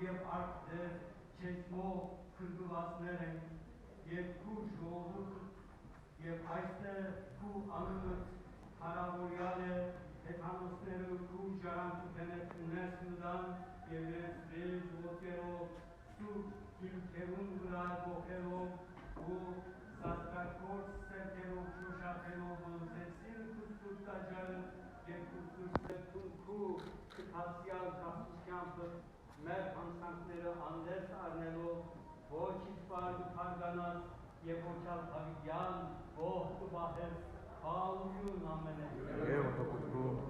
Եվ արդեր չեսմով քրգվածներ են, և քու ժողովուրդ, և այստեղ քու անունըց հարավորյալ է, հեթանոսները քու ժարանցուքենետ ունես նդան, և ես վեզ ոտերով, սուր կիլքերուն վրա գողերով, ու սասկարկորդ սերքերով շոշափելով ընթեցին կուսուր տաջարը, և կուսուր սերքուն քու կթասյալ կասությամբ մեր հանցանքները անդերս առնելով, ոչից պար կպարգանաս և ոչալ հավիդյան, ող կբահես, հալույուն ամենը։ Եվ ոտոքություն։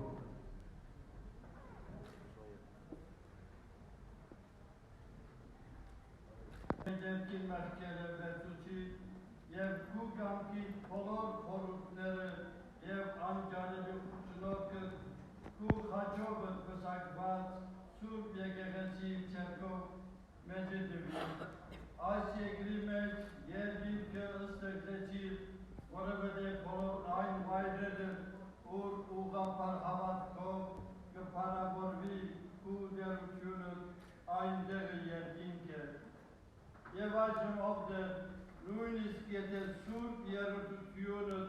Դեպքի մեղքերը վերցուցի և քու կամքի բոլոր խորհուրդները և անջանելի ուսունորքը քու խաչովդ պսակված Սուրբ եկեղեցի ցերկով մեջի դվի։ Այս երկրի մեջ երկիրքը ստեղծեցի, որովհետև բոլոր այն վայրերը, ուր ուղղափառ հավատքով կփառավորվի քու դերությունը այնտեղը երկինք է։ Եվ այժմ ովդեր նույնիսկ եթե սուրբ երրորդությունը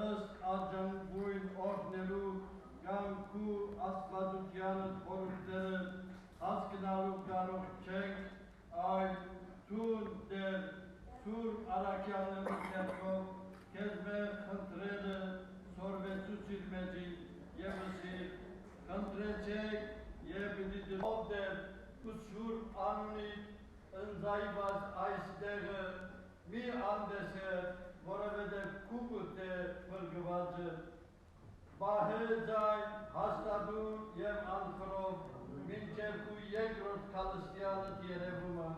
ըստ արժանվույն օրհնելու կամ քու աստվածությանդ խորհուրդները հասկանալու կարող չենք, այլ թուն դեր սուրբ առաքյալների ցերկով քեզ մեր խնդրելը սորվեցուցիր մեջի և ըսիր, խնդրեցեք և պիտի ովդեր ու սուրբ անունի ընձայված այստեղը մի անդեսեր, որովհետև քուկուտ է փրկվածը, բահեզայն հաստատուն և անխրով, մինչև քու երկրորդ քալստյանը երևումը,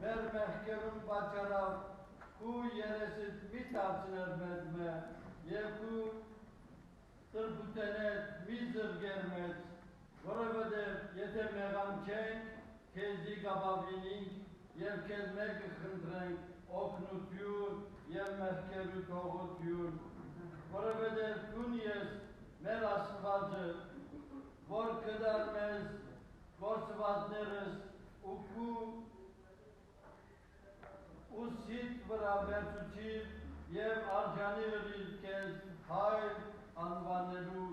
մեր մեղքերուն պատճառավ քու երեսիդ մի դարձներ մեզ մե, և քու տրբուտենետ մի զրգեր մեզ, որովհետև եթե մեղանքենք, քեզի կապավինինք և քեզ մեկը խնդրենք օգնություն և մեղքերու թողություն, որովհետև քուն ես մեր Աստվածը, որ կդար մեզ գործվածներս ու քու ուսիդ վրա վերցուցիր և արժանի ըրիր քեզ հայր անվանելու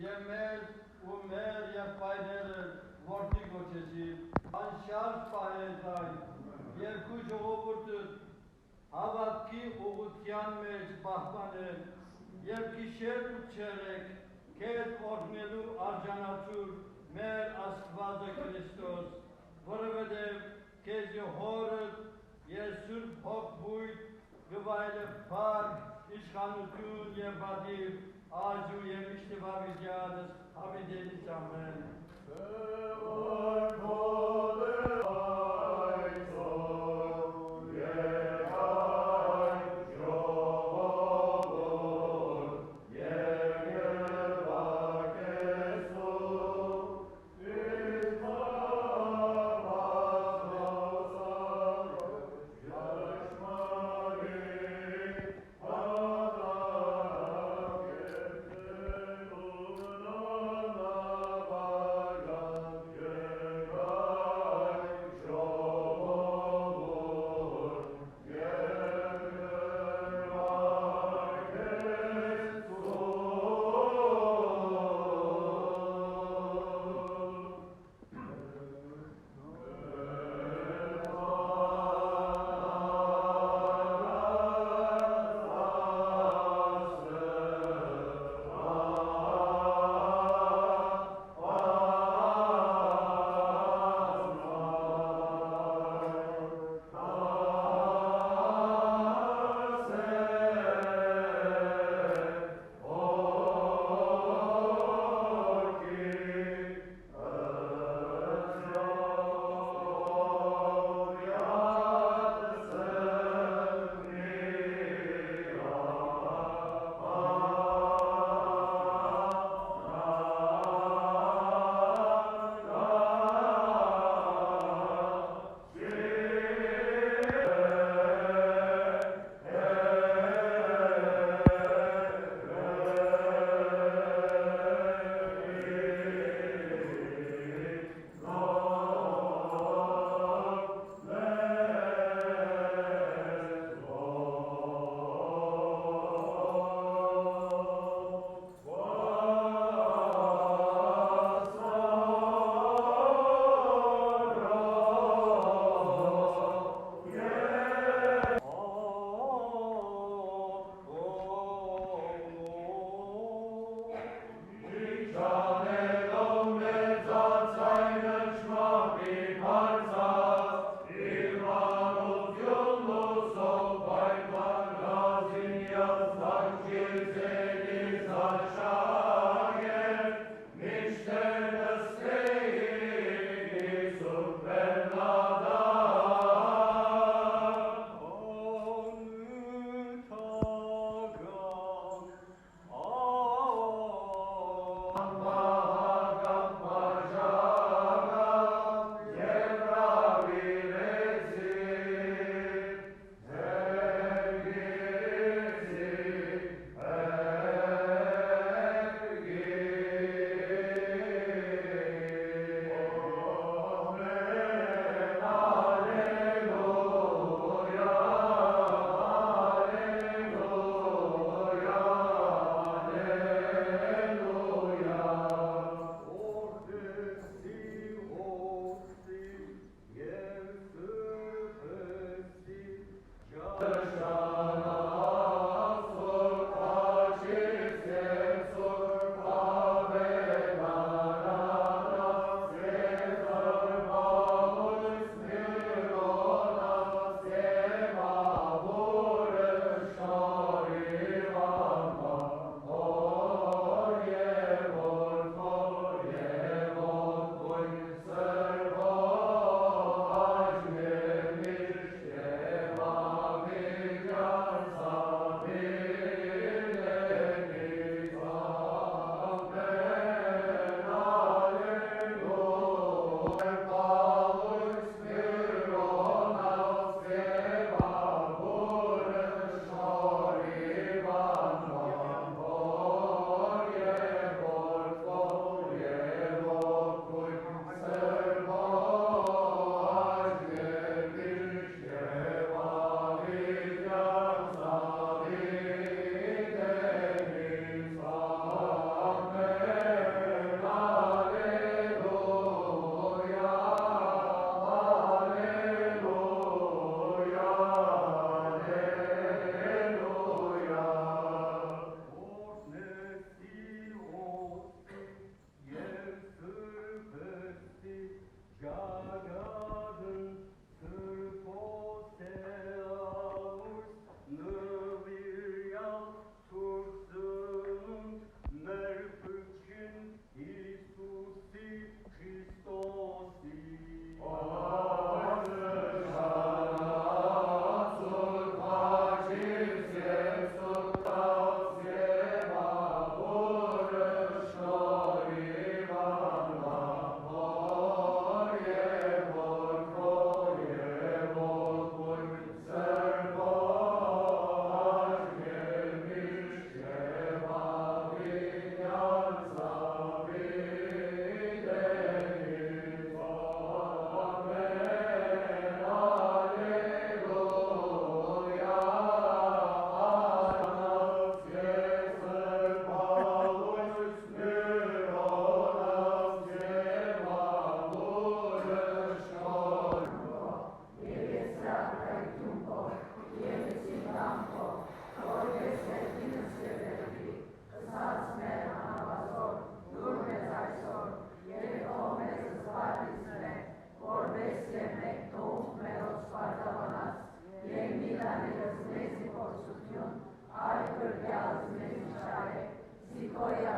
և մեզ ու մեր եղբայրները որդի գոչեցիր, անշարժ պահես այն, և քու ժողովուրդը հավատքի ուղղության մեջ պահպանել և գիշեր ու ցերեկ քեզ օրհնելու արժանացուր մեր Աստվածը Քրիստոս, որովհետև քեզի հորդ ես Սուրբ Հոգբույթ գվայլև փառք, իշխանություն և պատիվ, այժմ և միշտ վավիճանս հավիտենից ամեն։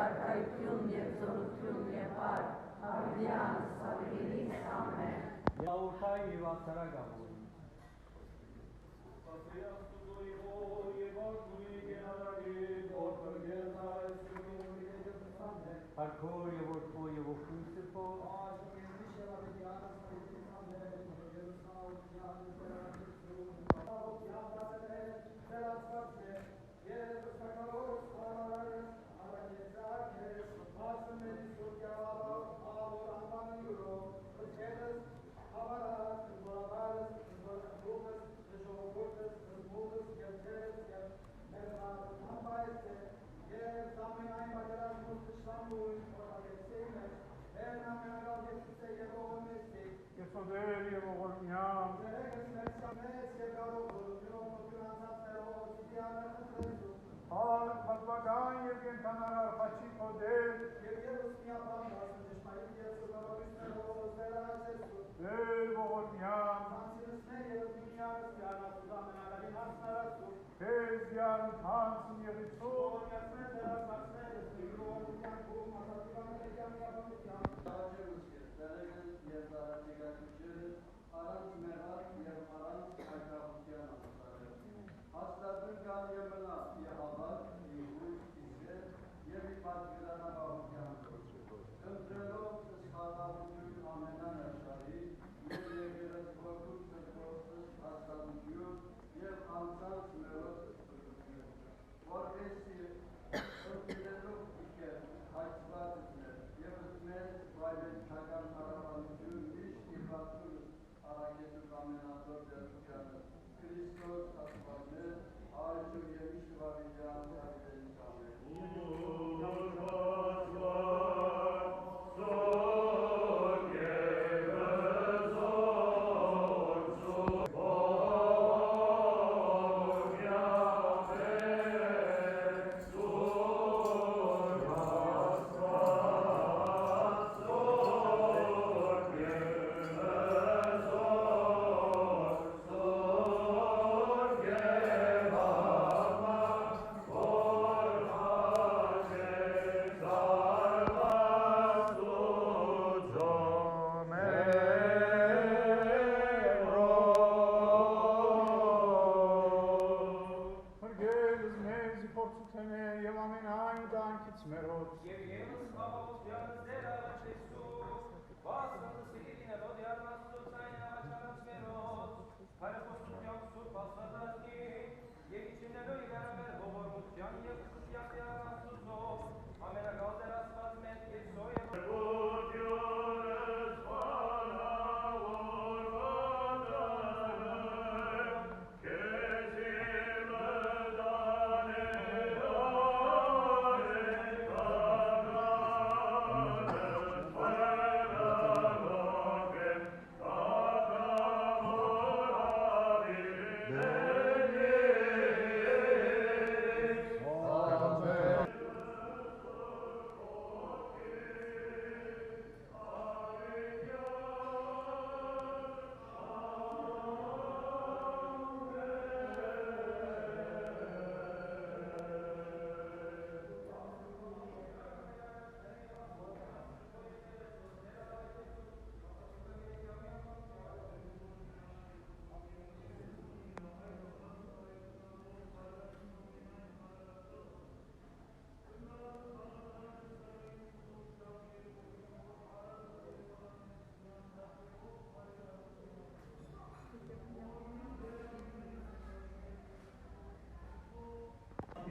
Արքայություն և զորություն և առ Հավիլյան Սավիրից ամեն։ Լաուտայ և ացարագավոր։ Arcor եւ ortmo եւ օգնույթը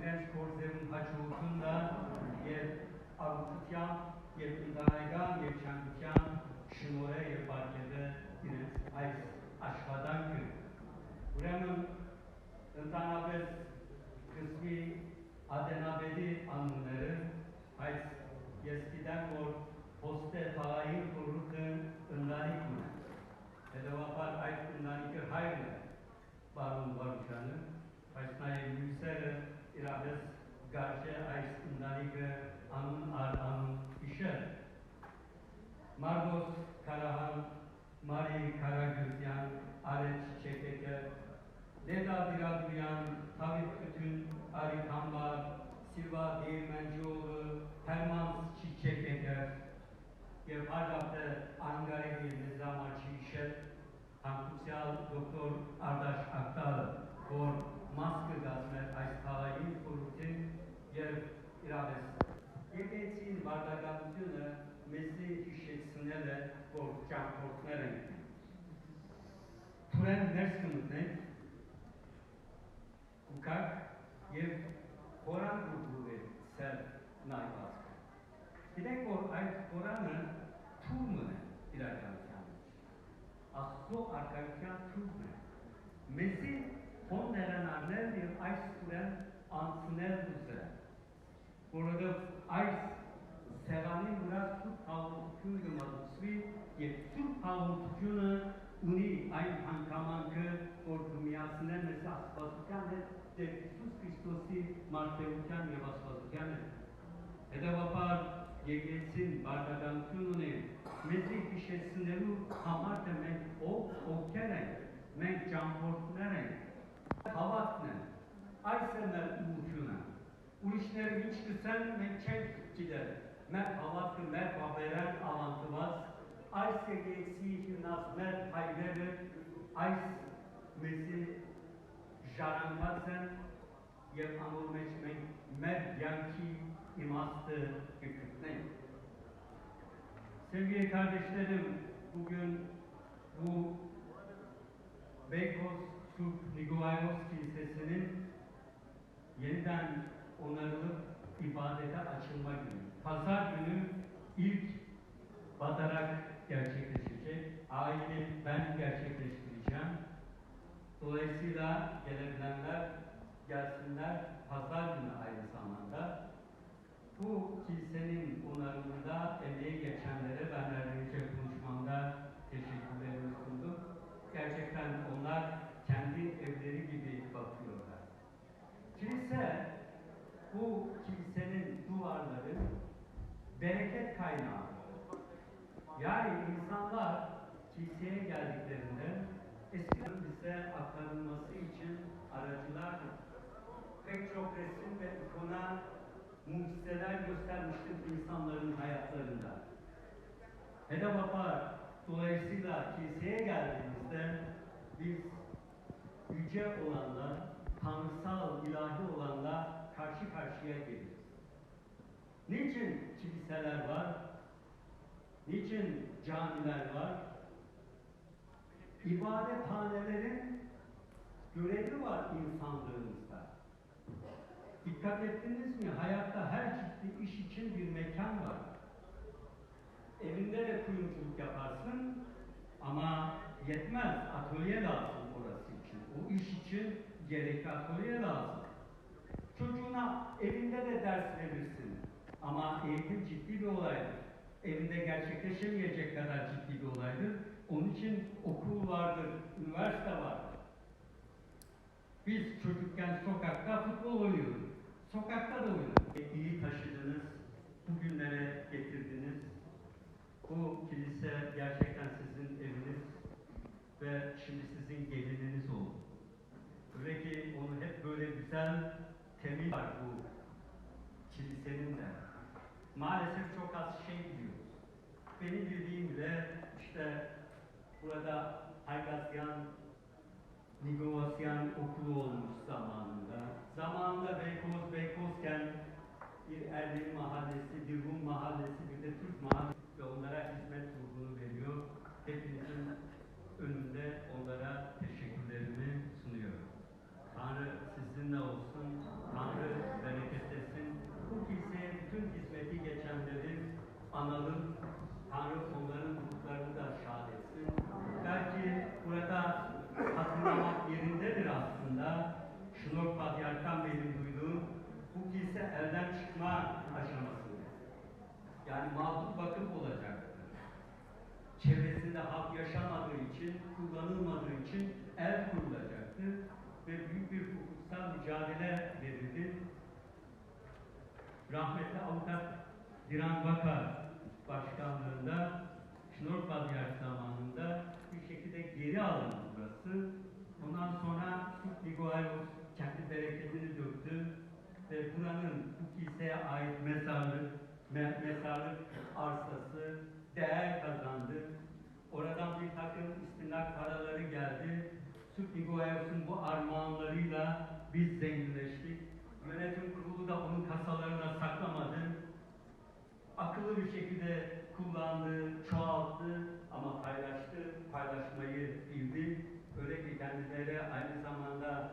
իրենց գործերում հաջողությունն եւ արուտության եւ ընտանեկան եւ չանկության շնորհը եւ բարգեւը իրենց այս աշխատանքը ուրեմն ընդանավեր կսվի ադենաբեդի անունները այս ես գիտեմ որ հոստե փաղային խորհուրդը ընտանիքն է հետևաբար այդ ընտանիքը հայրն է բարոն Վարուշյանը բայց նաև մյուսերը իրապես գարշե այս ընտանիքը անուն առ անուն հիշել Մարգոս Քարահան, Մարի Քարագյուզյան, Արեջ Չեկեկը, Լեդա Դիրադուրյան, Թավիթ Կտուն, Արիկ Համբար, Սիլվա Դիրմենջովը, Հերման եւ այլապե անգարելի նեզամաչի շետ հանգուցյալ դոկտոր Արդաշ Ակտալը, որ մասկը գազմեր այս քաղաքին խորհրդին եւ իրավես եկեցին վարդականությունը մեզի հիշեցնել է, որ ճամփորդներ են թուրեն ներս կմտնենք ուկակ եւ խորան գուգուլի սեր նայված գիտենք, որ այդ խորանը թուրմն է իրականության աստծո արկայության թուրմն է մեզի հոն հերանարներ եւ այս թուրեն անցնել ուզել որովհետեւ այս սեղանի վրա սուրբ հաղորդություն կմատուցվի եւ սուրբ հաղորդությունը ունի այն հանգամանքը, որ միացնել մեզ աստվածության հետ Տեր Հիսուս Քրիստոսի մարդեության եւ աստվածության հետ։ Հետևաբար եկեցին բարդականություն ունեն, մեզի հիշեցնելու համար թե մենք ովքեր ենք, մենք ճամփորդներ ենք, հավատքն են, այս է մեր ուղղությունը։ Ուրիշները ինչ կսեն, մենք չենք գիտել, մեր հավատքը, մեր բաբերան ավանդված, այս եկեցի հիմնած մեր հայրերը, այս մեզի ժառանգած են եւ անոր մեջ մենք մեր յանքի իմաստը կգտնենք։ Sevgili kardeşlerim, bugün bu Beykoz Türk Nikolaos Kilisesi'nin yeniden onarılıp ibadete açılma günü. Pazar günü ilk batarak gerçekleşecek. Aile ben gerçekleştireceğim. Dolayısıyla gelebilenler gelsinler. Pazar günü aynı zamanda. Bu kilisenin onarımında emeği geçenlere ben önce konuşmamda teşekkürlerimi sundum. Gerçekten onlar kendi evleri gibi bakıyorlar. Kilise, bu kilisenin duvarları bereket kaynağı. Yani insanlar kiliseye geldiklerinde eskiden bize aktarılması için aracılar pek çok resim ve ikona mucizeler göstermiştir insanların hayatlarında. Hedefapar dolayısıyla kiliseye geldiğimizde biz yüce olanla, tanrısal, ilahi olanla karşı karşıya geliriz. Niçin kiliseler var? Niçin camiler var? İbadethanelerin görevi var insanlığımızda. Dikkat ettiniz mi? Hayatta her çeşitli iş için bir mekan var. Evinde de kuyumculuk yaparsın ama yetmez. Atölye lazım orası için. O iş için gerekli atölye lazım. Çocuğuna evinde de ders verirsin. Ama eğitim ciddi bir olaydır. Evinde gerçekleşemeyecek kadar ciddi bir olaydır. Onun için okul vardır, üniversite vardır. Biz çocukken sokakta futbol oynuyorduk. Sokakta da oynadık. İyi taşıdınız, bugünlere getirdiniz. Bu kilise gerçekten sizin eviniz ve şimdi sizin gelininiz oldu. Öyle ki onu hep böyle güzel temin var bu kilisenin de. Maalesef çok az şey biliyoruz. Benim bildiğim bile işte burada Haygasyan, Nikolaosyan okulu olmuş zamanında. Zamanında Beykozken bir Ermeni mahallesi, bir Rum mahallesi, bir de Türk mahallesi ve onlara hizmet ruhunu veriyor. Hepinizin önünde onlara teşekkürlerimi sunuyorum. Tanrı sizinle olsun, Tanrı bereketlesin. Bu kiliseye bütün hizmeti geçenleri analım, Tanrı onların ruhlarını da şad etsin. Belki burada hatırlamak yerindedir aslında. Şnor Patriark'tan benim duyduğum bu kilise elden çıkma aşamasında. Yani mağdur vakıf olacaktır. Çevresinde halk yaşamadığı için, kullanılmadığı için el kurulacaktır ve büyük bir hukuksal mücadele verildi. Rahmetli avukat Diran Bakar başkanlığında Şnor Patriark zamanında bir şekilde geri alındı burası. Ondan sonra Türk Nikolaos kendi bereketini döktü ve buranın bu kiliseye ait mezarlık arsası değer kazandı. Oradan bir takım istinnak paraları geldi. Süt Nikolayos'un bu armağanlarıyla biz zenginleştik. Yönetim kurulu da onun kasalarına saklamadı. Akıllı bir şekilde kullandı, çoğalttı ama paylaştı, paylaşmayı bildi. Öyle ki kendileri aynı zamanda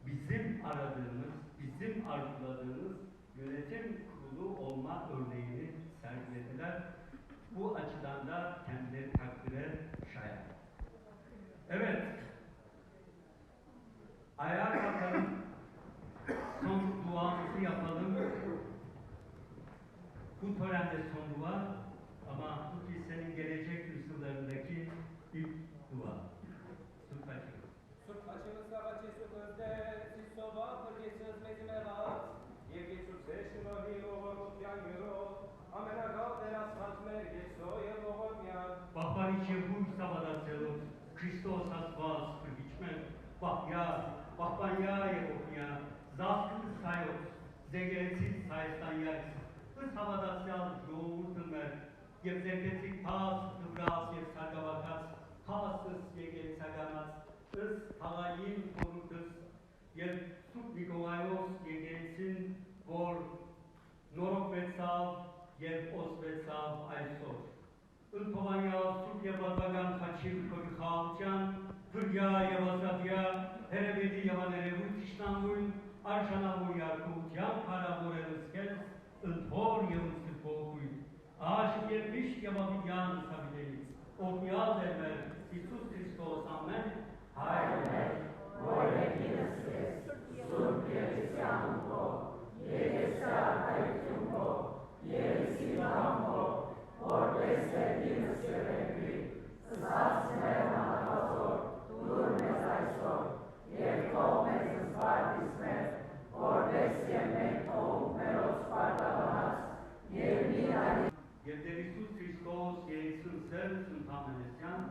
bizim aradığımız, bizim arzuladığımız yönetim kurulu olma örneğini sergilediler. Bu açıdan da kendileri takdire şayan. Evet, ayağa kalkalım, son duamızı yapalım. Bu törende son dua ama bu kilisenin gelecek yüzyıllarındaki ilk dua. Süt açın. Süt açımızda açısı gözde, siz soba kırgısız mezime vat. Yevgi succession of him over Mutyangyuro. Amena gaudera saltme, yeso yevohomya. Bachwalicie Bójca Wadacelów, Chrystusas was prwiczmy, Bachwania Jehochnia, Zaskın Sayot, Zegeretsiz Sayestan Yarıs, Is Havadacal Yoğurtılmer, Yevzeketlik Tas, Tıbras, Yevsagavakas, Tasız Yegel Sagamas, Is Talayim Korutus, Yev Süt Nikolayos Yegelsin, Vor, Norok Vetsav, Yev Os Vetsav Aysor. Întovania Sufia Badbagan Kachir Kovikhavcan, Fırya Yavazadya, Herebedi Yavanerevut İstanbul, Arşanavu Yarkutyan Karamorenuskes, Întor Yavuztipokuy, Aşık Yermiş Yavavidyan Sabidelis, Okyal Demer, İsus Christos Amen, Haile, Vore Kinesis, Surpietis Yampo, Yegesa Aitumpo, Yegisimampo, Orbes Servinus Cerebri, Sasmena Azor, Turmes Aisor, Yercomes Spartisme, Orbes Yemento, Meros Pardabanas, Yermina Yevder İsus Christos, Yeğensin Servüsün Tamenesyan,